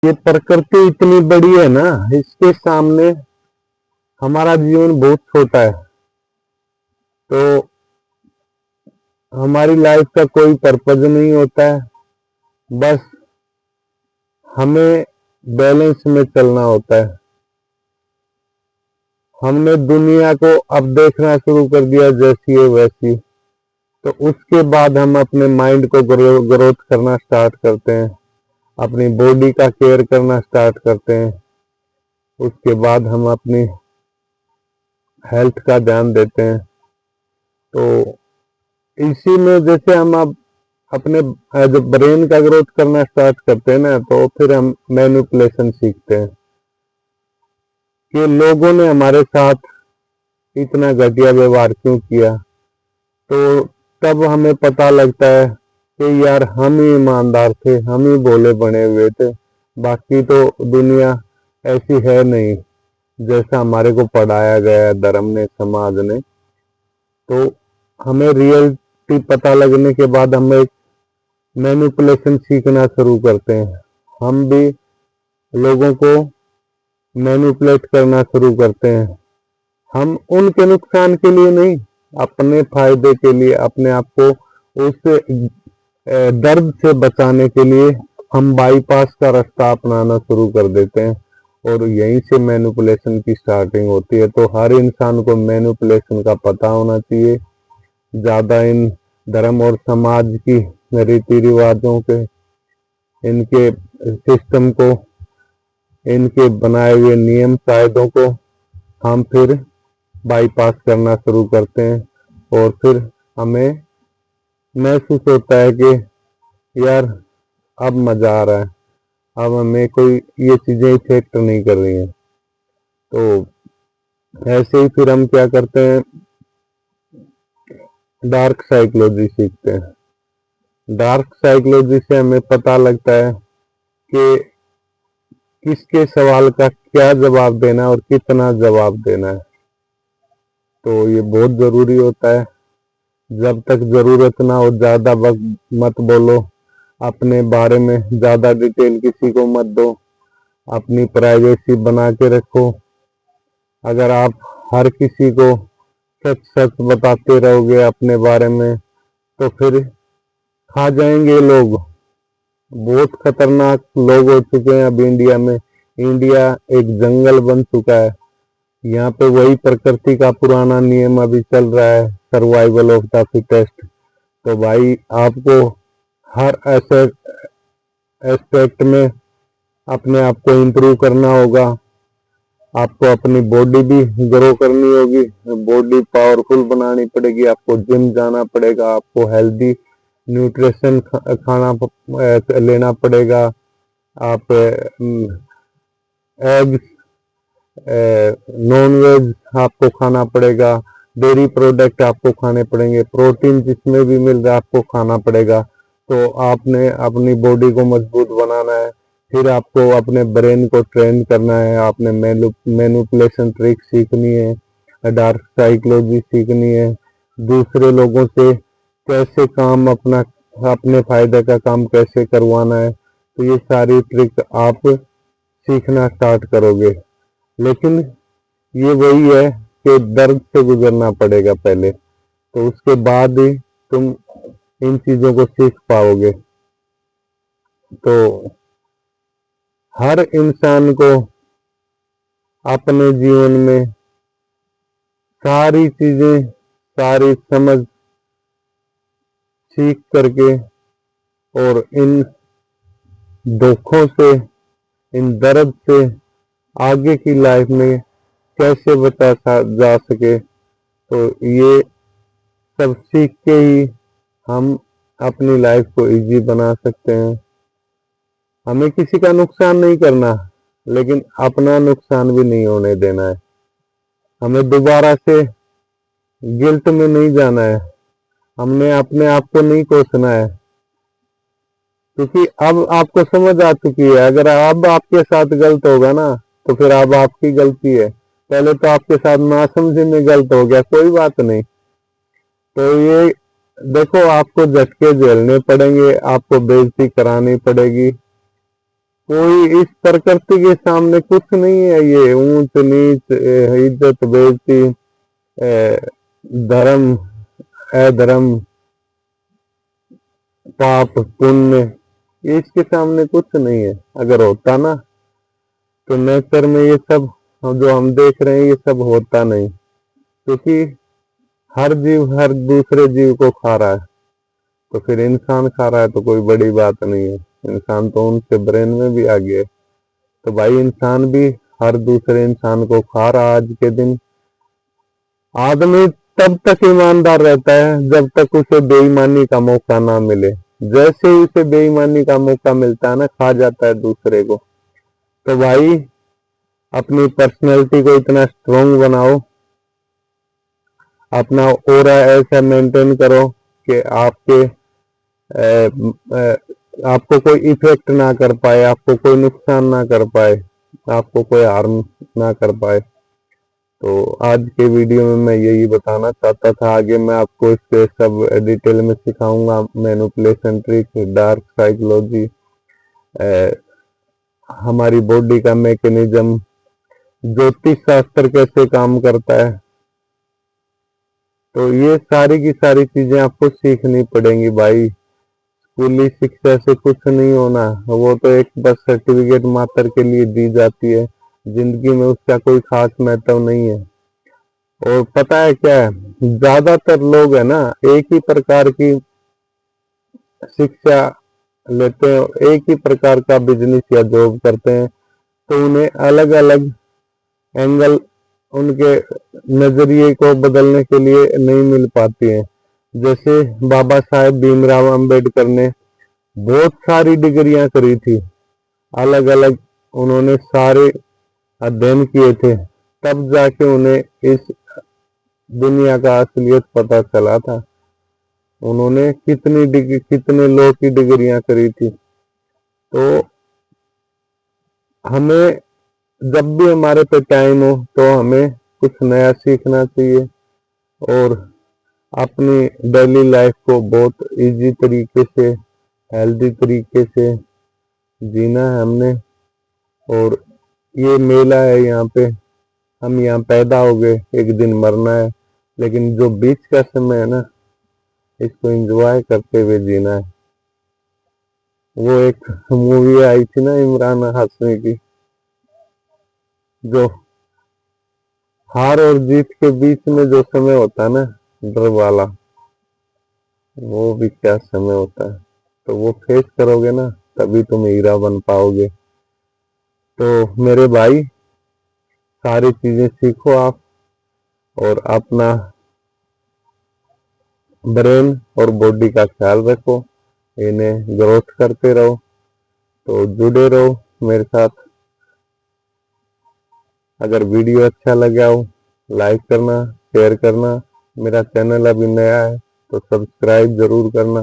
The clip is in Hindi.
ये प्रकृति इतनी बड़ी है ना, इसके सामने हमारा जीवन बहुत छोटा है। तो हमारी लाइफ का कोई पर्पज नहीं होता है, बस हमें बैलेंस में चलना होता है। हमने दुनिया को अब देखना शुरू कर दिया जैसी है वैसी, तो उसके बाद हम अपने माइंड को ग्रोथ करना स्टार्ट करते हैं, अपनी बॉडी का केयर करना स्टार्ट करते हैं। उसके बाद हम अपनी हेल्थ का ध्यान देते हैं। तो इसी में जैसे हम अब अपने जब ब्रेन का ग्रोथ करना स्टार्ट करते हैं ना, तो फिर हम मैनिपुलेशन सीखते हैं कि लोगों ने हमारे साथ इतना घटिया व्यवहार क्यों किया। तो तब हमें पता लगता है कि यार हम ही ईमानदार थे, हम ही भोले बने हुए थे, बाकी तो दुनिया ऐसी है नहीं जैसा हमारे को पढ़ाया गया है धर्म ने, समाज ने। तो हमें रियलिटी पता लगने के बाद हम एक मैनिपुलेशन सीखना शुरू करते हैं। हम भी लोगों को मैनिपुलेट करना शुरू करते हैं। हम उनके नुकसान के लिए नहीं, अपने फायदे के लिए, अपने आप को उस दर्द से बचाने के लिए हम बाईपास का रास्ता अपनाना शुरू कर देते हैं, और यहीं से मैनिपुलेशन की स्टार्टिंग होती है। तो हर इंसान को मैनिपुलेशन का पता होना चाहिए। ज़्यादा इन धर्म और समाज की रीति रिवाजों के, इनके सिस्टम को, इनके बनाए हुए नियम कायदों को हम फिर बाईपास करना शुरू करते हैं, और फिर हमें महसूस होता है कि यार अब मज़ा आ रहा है, अब हमें कोई ये चीज़ें इफेक्ट नहीं कर रही हैं। तो ऐसे ही फिर हम क्या करते हैं, डार्क साइकोलॉजी सीखते हैं। डार्क साइकोलॉजी से हमें पता लगता है कि किसके सवाल का क्या जवाब देना है और कितना जवाब देना है। तो ये बहुत ज़रूरी होता है। जब तक ज़रूरत ना हो ज़्यादा वक्त मत बोलो, अपने बारे में ज़्यादा डिटेल किसी को मत दो, अपनी प्राइवेसी बना के रखो। अगर आप हर किसी को सच सच बताते रहोगे अपने बारे में, तो फिर खा जाएंगे लोग। बहुत खतरनाक लोग हो चुके हैं अब इंडिया में। इंडिया एक जंगल बन चुका है। यहाँ पे वही प्रकृति का पुराना नियम अभी चल रहा है, सर्वाइवल ऑफ द फिटेस्ट। तो भाई आपको हर एस्पेक्ट में अपने आप को इम्प्रूव करना होगा। आपको अपनी बॉडी भी ग्रो करनी होगी, बॉडी पावरफुल बनानी पड़ेगी, आपको जिम जाना पड़ेगा, आपको हेल्दी न्यूट्रिशन खाना लेना पड़ेगा। आप एग्स, नॉन वेज आपको खाना पड़ेगा, डेयरी प्रोडक्ट आपको खाने पड़ेंगे, प्रोटीन जिसमें भी मिल रहा है आपको खाना पड़ेगा। तो आपने अपनी बॉडी को मजबूत बनाना है। फिर आपको अपने ब्रेन को ट्रेन करना है, आपने मैनिपुलेशन ट्रिक सीखनी है, डार्क साइकोलॉजी सीखनी है, दूसरे लोगों से कैसे काम अपने फायदे का काम कैसे करवाना है। तो ये सारी ट्रिक आप सीखना स्टार्ट करोगे। लेकिन ये वही है कि दर्द से गुजरना पड़ेगा पहले, तो उसके बाद ही तुम इन चीज़ों को सीख पाओगे। तो हर इंसान को अपने जीवन में सारी चीज़ें, सारी समझ सीख करके और इन दुखों से, इन दर्द से आगे की लाइफ में कैसे बचा जा सके, तो ये सब सीख के ही हम अपनी लाइफ को इजी बना सकते हैं। हमें किसी का नुकसान नहीं करना, लेकिन अपना नुकसान भी नहीं होने देना है। हमें दोबारा से गिल्ट में नहीं जाना है, हमने अपने आप को नहीं कोसना है, क्योंकि अब आपको समझ आ चुकी है। अगर अब आपके साथ गलत होगा ना, तो फिर अब आपकी गलती है। पहले तो आपके साथ नासमझी में गलत हो गया, कोई बात नहीं। तो ये देखो, आपको झटके झेलने पड़ेंगे, आपको बेइज्जती करानी पड़ेगी, कोई इस प्रकृति के सामने कुछ नहीं है। ये ऊंच नीच, इज्जत बेइज्जती, धर्म अधर्म, पाप पुण्य, इसके सामने कुछ नहीं है। अगर होता ना तो नेचर में ये सब जो हम देख रहे हैं ये सब होता नहीं, क्योंकि हर जीव हर दूसरे जीव को खा रहा है। तो फिर इंसान खा रहा है तो कोई बड़ी बात नहीं है। इंसान तो उनके ब्रेन में भी आ गया है। तो भाई इंसान भी हर दूसरे इंसान को खा रहा। आज के दिन आदमी तब तक ईमानदार रहता है जब तक उसे बेईमानी का मौका ना मिले। जैसे ही उसे बेईमानी का मौका मिलता है ना, खा जाता है दूसरे को। तो भाई अपनी पर्सनैलिटी को इतना स्ट्रोंग बनाओ, अपना ऑरा ऐसा मेंटेन करो कि आपको कोई इफेक्ट ना कर पाए, आपको कोई नुकसान ना कर पाए, आपको कोई हार्म ना कर पाए। तो आज के वीडियो में मैं यही बताना चाहता था। आगे मैं आपको इसके सब डिटेल में सिखाऊंगा, मैनिपुलेशन ट्रिक, डार्क साइकोलॉजी, हमारी बॉडी का मैकेनिज्म, ज्योतिष शास्त्र कैसे काम करता है। तो ये सारी की सारी चीजें आपको सीखनी पड़ेंगी भाई। स्कूली शिक्षा से कुछ नहीं होना, वो तो एक बस सर्टिफिकेट मात्र के लिए दी जाती है। जिंदगी में उसका कोई खास महत्व नहीं है। और पता है क्या है, ज्यादातर लोग है ना एक ही प्रकार की शिक्षा लेते हैं, एक ही प्रकार का बिजनेस या जॉब करते हैं, तो उन्हें अलग अलग एंगल, उनके नजरिए को बदलने के लिए नहीं मिल पाती है। जैसे बाबा साहेब भीमराव अंबेडकर ने बहुत सारी डिग्रियां करी थी, अलग अलग उन्होंने सारे अध्ययन किए थे, तब जाके उन्हें इस दुनिया का असलियत पता चला था। उन्होंने कितनी डिग्री, कितने लोग की डिग्रियां करी थी। तो हमें जब भी हमारे पे टाइम हो तो हमें कुछ नया सीखना चाहिए और अपनी डेली लाइफ को बहुत इजी तरीके से, हेल्दी तरीके से जीना है हमने। और ये मेला है, यहाँ पे हम यहाँ पैदा हो गए, एक दिन मरना है, लेकिन जो बीच का समय है ना, इसको एंजॉय करते हुए जीना है। वो एक मूवी आई थी ना इमरान हाशमी की, जो हार और जीत के बीच में जो समय होता है ना, डर वाला, वो भी क्या समय होता है। तो वो फेस करोगे ना, तभी तुम हीरा बन पाओगे। तो मेरे भाई, सारी चीजें सीखो आप, और अपना ब्रेन और बॉडी का ख्याल रखो, इन्हें ग्रोथ करते रहो। तो जुड़े रहो मेरे साथ। अगर वीडियो अच्छा लगा हो, लाइक करना, शेयर करना। मेरा चैनल अभी नया है तो सब्सक्राइब जरूर करना।